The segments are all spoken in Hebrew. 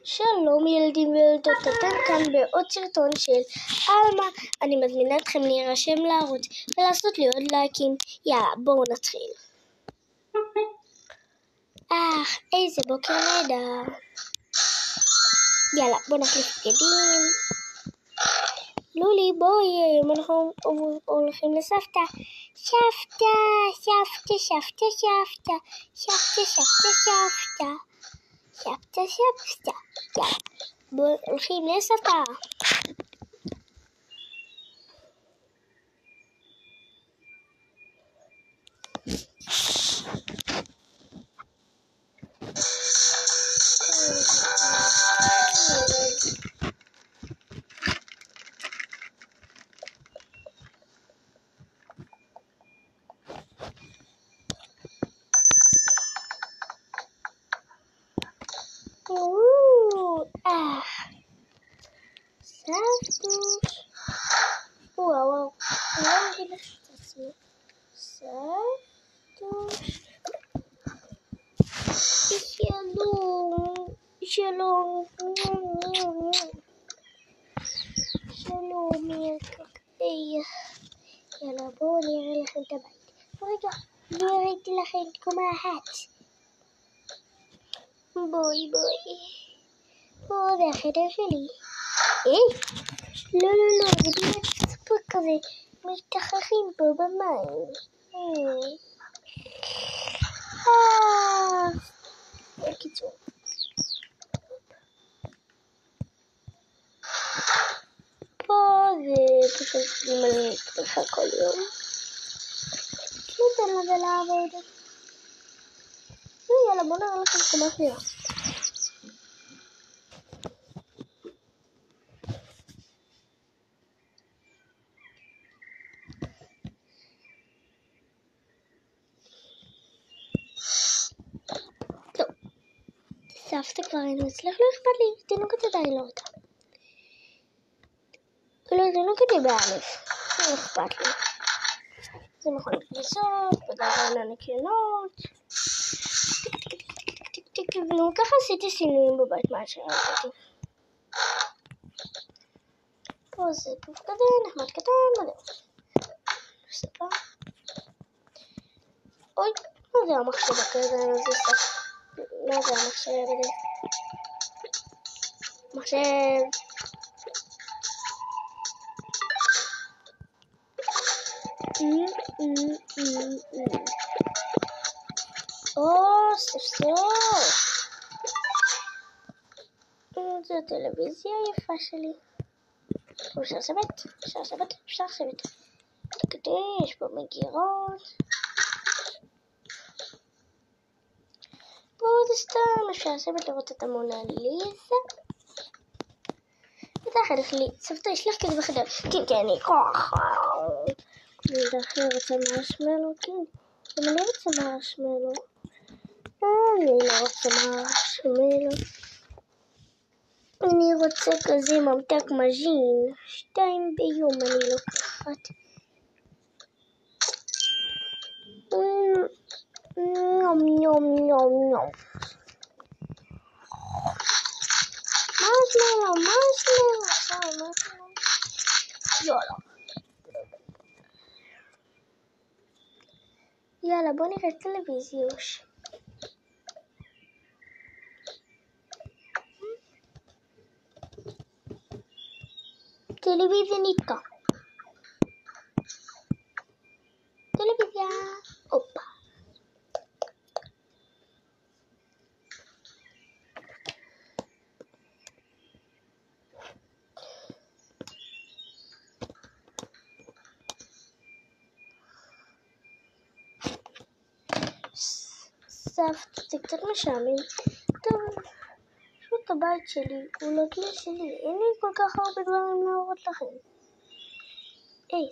שלום ילדים וילדות, אתם כאן בעוד סרטון של אלמה. אני מזמינה אתכם להירשם לערוץ ולעשות לי עוד לייקים. יאללה, בואו נתחיל. איזה בוקר נהדר. יאללה, בואו נחליף בגדים. לולי, בואי, היום אנחנו הולכים לסבתא. סבתא, סבתא, סבתא, סבתא, סבתא, סבתא, סבתא. סבתא, סבתא. יאללה, בואו הולכים לסבתא. סבתוש. וואו, אני לא אגיד לך את עצמי. סבתוש. שלום. שלום יקר. יאללה, בואו נראה לכם את הבית. רגע, לא ראיתי לכם את קומה אחת. בואי. פה זה החדר שלי. לא, זה באמת ספור כזה. משתחררים פה במים. בקיצור. פה זה פשוט מלא פתחה כל יום. ניתן לזה לעבוד. יאללה, בוא נראה לכם קומה שנייה. סבתא כבר היינו אצלך, לא אכפת לי, תינוקת עדיין לא אותה. לא, תינוקת היא באלף, לא אכפת לי. זה מכונת כביסות, בגלל לניקיונות. טיק, וגם ככה עשיתי שינויים בבית מה שראיתי. פה זה פוף כזה, נחמד קטן, ספה. אוי, מה זה המחשב כזה, מה זה המחשב הזה? מחשב. סוף. זו הטלוויזיה היפה שלי. אפשר לשבת. יש פה מגירות. פה זה סתם, אפשר לשבת לראות את המונליזה. ותחלך לי, סבתא, יש לך כזה בחדר. כן, אני כוח. אני דרכי רוצה מרשמלו, כן. גם אני רוצה מרשמלו. אני לא רוצה מרשמלו. אני רוצה כזה ממתק מז'ין. 2 ביום אני לוקחת. יום. מרשמלו. יאללה, בוא נראה טלוויזיוש. טלוויזיה נתקע. טלוויזיה. הופה. סבתא, זה קצת משעמם. טוב, פשוט הבית שלי, הוא לא כאילו שלי. אין לי כל כך הרבה דברים להראות לכם.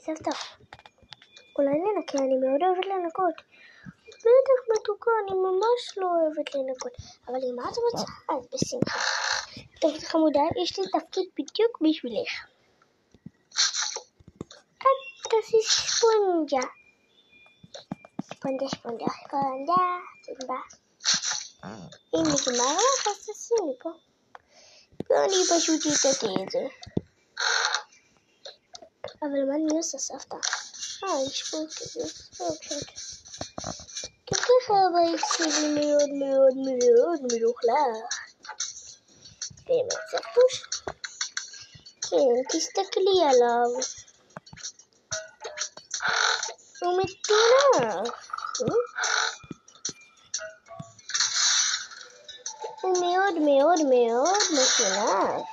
סבתא, אולי ננקה, אני מאוד אוהבת לנקות. בטח מתוקה, אני ממש לא אוהבת לנקות. אבל אם את רוצה, אז בשמחה. טוב, חמודה, יש לי תפקיד בדיוק בשבילך. את תעשי ספונג'ה. ספונג'ה. אם נגמר לך, אז תשימי פה. ואני פשוט יתתי את זה. אבל מה אני עושה סבתא? יש פה כזה סבתא. גם ככה הבית שלי מאוד מאוד מאוד מלוכלך. באמת סבתוש? כן, תסתכלי עליו. הוא מטונף. הוא מאוד מאוד מאוד מטונף.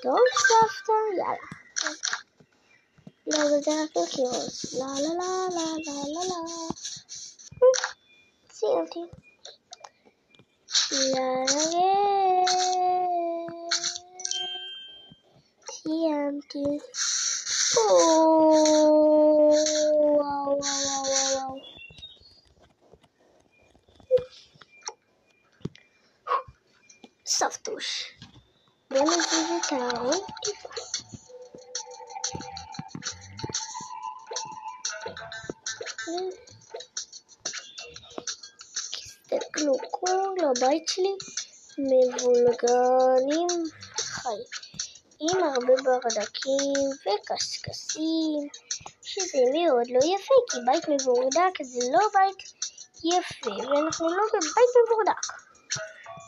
טוב סבתא, יאללה. לא, אבל זה רק לקירוס. לא, לא, לא, לא, לא, לא, לא. סיימתי. סיימתי. וואו, וואו, וואו. סבתוש. בוא נזיז את הארון טיפה. תסתכלו, כל הבית שלי מבולגנים חי, עם הרבה ברדקים וקשקשים, שזה מאוד לא יפה, כי בית מבורדק זה לא בית יפה, ואנחנו לא בבית מבורדק.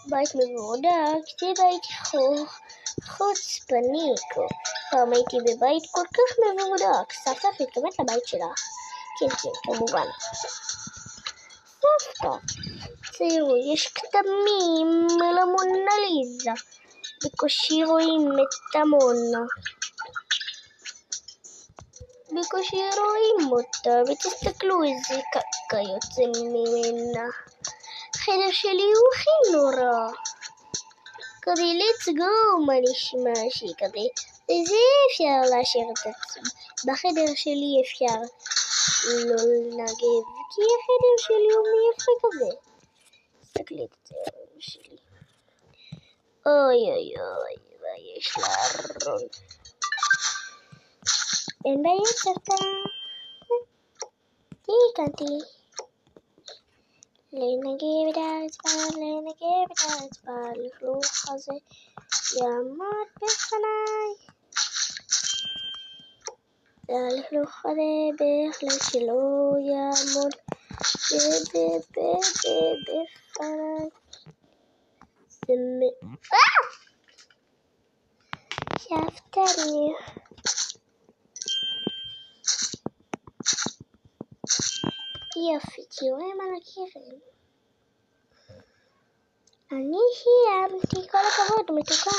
בית מבורדק זה בית חוצפני. פעם הייתי בבית כל כך מבורדק. סבתא, את מתכוונת לבית שלך? כן, כן, כמובן. סבתא, תראו, יש כתמים למונליזה. בקושי רואים את המונה. בקושי רואים אותה, ותסתכלו איזה קקה יוצא ממנה. החדר שלי הוא הכי נורא. כזה, let's go, מה נשמע שכזה. וזה אפשר להשאיר את עצמם. בחדר שלי אפשר לא לנגב, כי החדר שלי הוא מיפה כזה. תסתכלי את הצער שלי. אוי אוי אוי, ויש לה ארון. אין בעיה סבתא. תיקנתי. לנגב את הרצפה, לנגב את הרצפה, לכלוך הזה יעמוד בפניי. לכלוך הזה בהחלט שלא יעמוד בפניי. זה שאפתני. יופי, תראו על הקרן. אני סיימתי, כל הכבוד, מתוקה.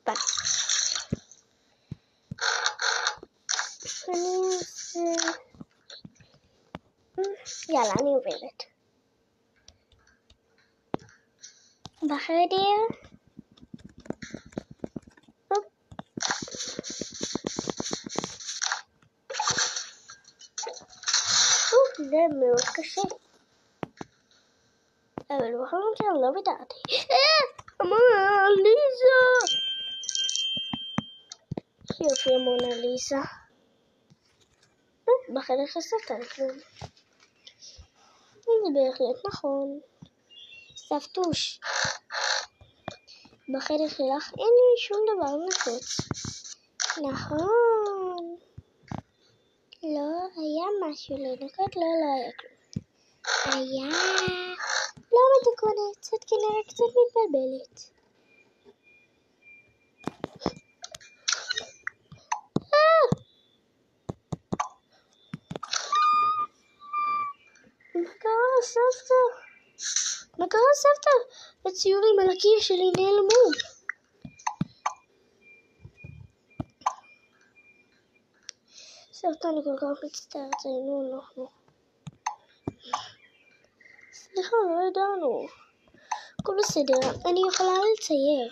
ביי. אני עושה... יאללה, אני עוברת. בחדר. זה מאוד קשה. אבל בכל מקרה לא ויתרתי. מונליזה! יופי מונליזה. בחדר חסרת על כלום. זה בהחלט נכון. סבתוש. בחדר שלך אין לי שום דבר נחוץ. נכון. לא היה משהו לנקות, לא היה כלום. היה... לא מתוקנת, את כנראה קצת מתבלבלת. מה קרה סבתא? מה קרה סבתא? הציורים על הקיר שלי נעלמו. סבתא, אני כל כך מצטערת, היינו אנחנו. סליחה, לא ידענו. הכל בסדר, אני יכולה לצייר.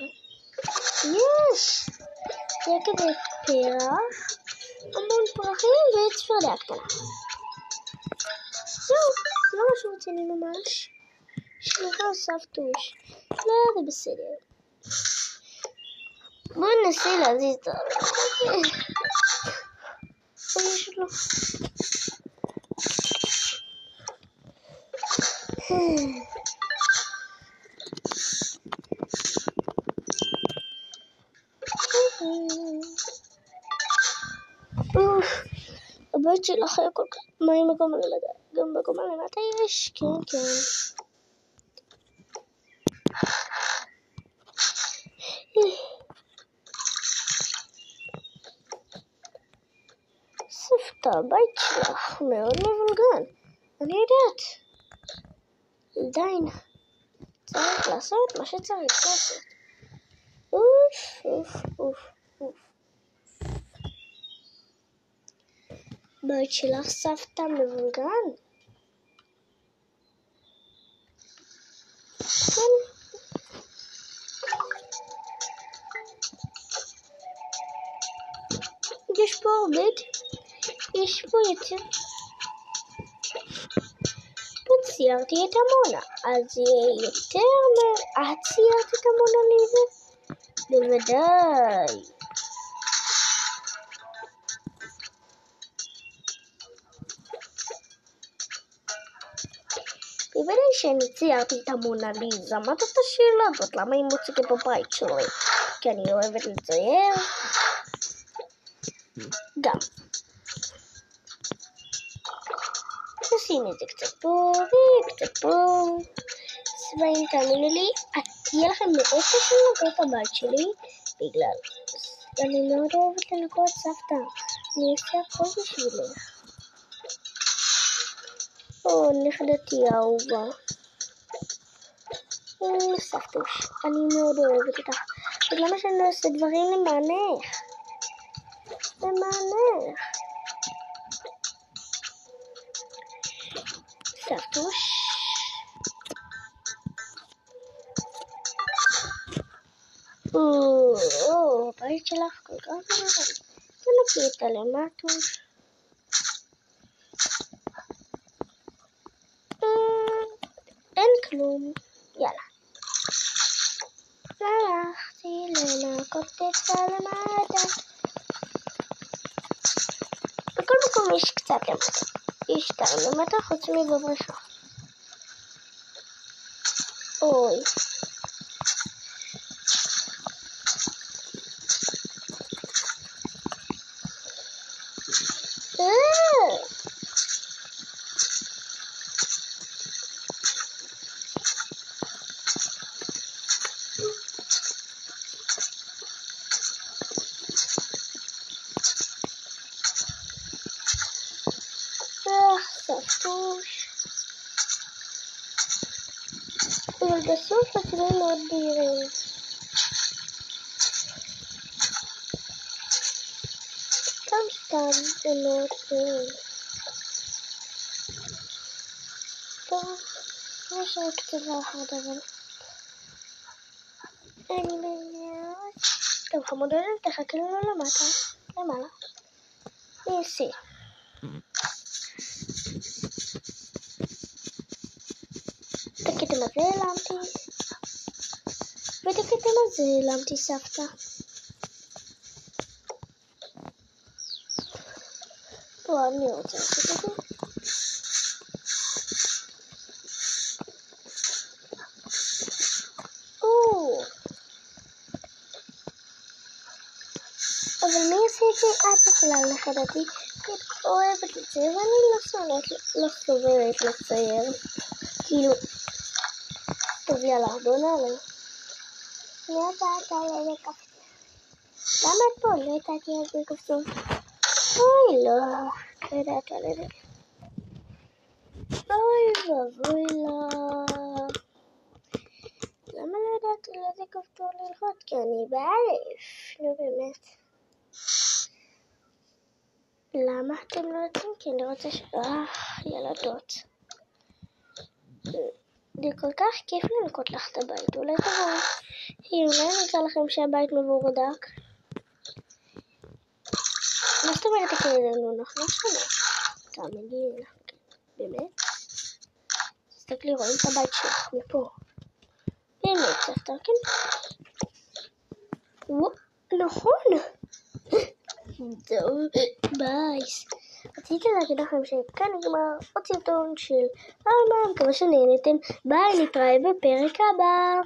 יש! זה כזה פרח, המון פרחים וצפרדע קטנה. זהו, לא משהו רציני ממש. סליחה, סבתוש. לא, זה בסדר. בואי ננסה להזיז את זה. יש לו. הבית שלך היה כל כך... מה עם מקום למטה? גם בקומה למטה יש? כן, כן. סבתא, הבית שלך מאוד מבולגן. אני יודעת. עדיין צריך לעשות מה שצריך לעשות. אוף. בית שלך סבתא מבולגן? כן. יש פה עובד? יש פה יותר. פה ציירתי את המונה, אז יהיה יותר את ציירת את המונה ליזה? בוודאי. בוודאי שאני ציירתי את המונה ליזה. מה זאת השאלה הזאת? למה היא מוצגת בבית שלי? כי אני אוהבת לצייר. גם. נשים את זה קצת פה וקצת פה. צבעים, תאמינו לי, תהיה לכם מאוד קשה לנקות את הבית שלי, בגלל אני מאוד אוהבת לנקות סבתא. אני אעשה הכל בשבילך. נכדתי האהובה. סבתוש, אני מאוד אוהבת אותך. למה שאני לא אעשה דברים למענך? סבתוש. הבית שלך כל כך גדול. תנקי את הלמטוש. אין כלום. יאללה. הלכתי לנקות את הלמטה. בכל מקום יש קצת למטה. יש טעם למטה חוץ מבבריכה. אוי. סבתוש. אבל בסוף הצבעים מאוד בהירים. סתם זה מאוד בהירים. טוב, יש רק צבע אחד אבל אני באמת... טוב חמודות, תחכה לנו למעלה. ניסי. את הכתם הזה העלמתי, ואת הכתם הזה העלמתי סבתא. פה אני רוצה לעשות את זה. אבל מי עושה את זה? את יכולה לחדתי. את אוהבת לצייר ואני לא סובלת לצייר. כאילו, טוב יאללה, בוא נעלה. אני יודעת על איזה כפתור. למה את פה? לא ידעתי על איזה כפתור. אוי לא יודעת על איזה. אוי ואבוי לא. למה לא יודעת על איזה כפתור ללחוץ? כי אני בעייף. נו באמת. למה אתם לא יודעים? כי אני רוצה ילדות. זה כל כך כיף לנקות לך את הבית. אולי תבואו. אולי אני אמצא לכם שהבית מבורדק. מה זאת אומרת כאלה אנחנו לא שונה? תאמיני לך, באמת? תסתכלי, רואים את הבית שלך מפה. באמת, סבתא, כן? נכון. טוב, בייס. רציתי להגיד לכם שכאן נגמר עוד סרטון של אלמה, מקווה שנהנתם, ביי, נתראה בפרק הבא.